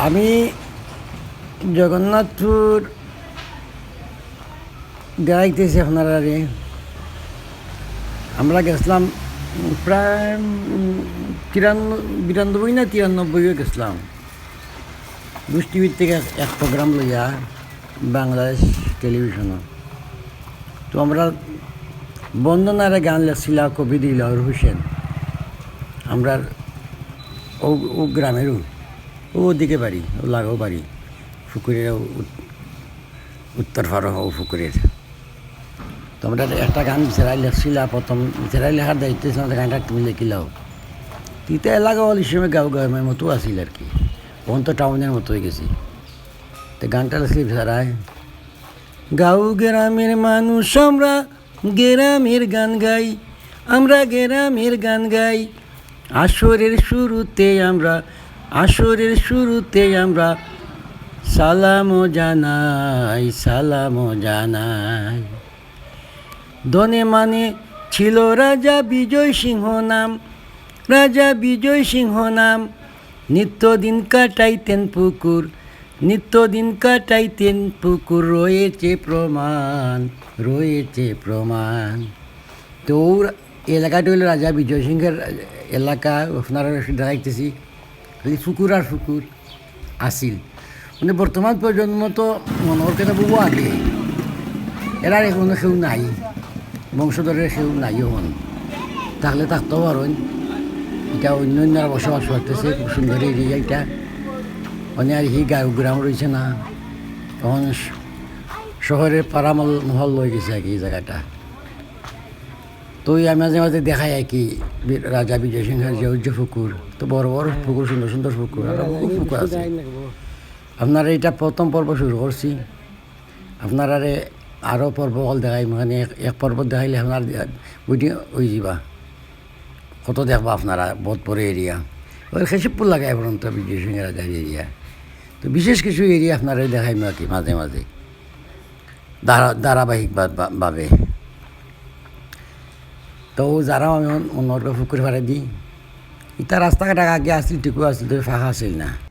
আমি জগন্নাথপুর দেখাইতেছি আপনারা। আমরা গেছিলাম প্রায় 92 না 93 গেছিলাম বুস টিভির থেকে এক প্রোগ্রাম লইয়া বাংলাদেশ টেলিভিশনও। তো আমরা বন্দনারে গান লেখছিল কবি দিলওয়ার হোসেন। আমরা ও গ্রামেরও ওদিকে বাড়ি, ও লাগাও বাড়ি পুকুরের উত্তর ফারো ও পুকুরের। তো আমরা একটা গান বিচারাই লেখছিলাম, প্রথম বিচারাই লেখার দায়িত্ব ছিল গানটা তুমি লেখিলাও। তিতা এলাকা হল সময় গাঁও গ্রামের মতো আসিল আর কি, তখন তো টাউনের মতো হয়ে গেছি। তো গানটা লেখছি বিচারায়, গাঁও গ্রামের মানুষ আমরা গ্রামের গান গাই, আমরা গ্রামের গান গাই। আসরের শুরুতে আমরা সালামও জানাই। ধনে মানে ছিল রাজা বিজয় সিংহ নাম। নিত্যদিন কাটাইতেন পুকুর, রয়েছে প্রমাণ। তো এলাকাটা হইল রাজা বিজয় সিংহের এলাকা। আপনারা দেখাইতেছি পুকুর আসিল। মানে বর্তমান প্রজন্ম তো মনোহর কেন বহু আগে, এরা এখনো কেউ নাই, বংশধরের কেউ নাই হন, থাকলে থাকতেও পারেন। এটা অন্যান্যরা বসবাস করতেছে, খুব সুন্দর এরিয়া এটা। মানে আর গাঁও গ্রাম রয়েছে না, তখন শহরের পাড়া মহল লয়ে গেছে আর কি এই জায়গাটা। তো আমি মাঝে মাঝে দেখাই আর কি রাজা বিজয় সিংহের যে পুকুর, তো বড় বড় পুকুর, সুন্দর সুন্দর পুকুর, আরো বহু পুকুর আছে। আপনারা এটা প্রথম পর্ব শুরু করছি, আপনারা আরও পর্ব হল দেখাই। মানে এক পর্ব দেখাইলে আপনার বুঝি ওই যাবা, কত দেখবা আপনারা। বহুত বড় এরিয়া, ওই খেসিপুর লাগাই পর্যন্ত বিজয় সিংহের রাজার এরিয়া। তো বিশেষ কিছু এরিয়া আপনারা দেখাই আর কি মাঝে মাঝে ধারাবাহিকভাবে। তো যারাও আমি অন্য পুকুর ফাড়ে দিই, ইটা রাস্তাঘাট আগে আসছিল, ঠিকও আসছিল, ফাঁকা আসছিল না।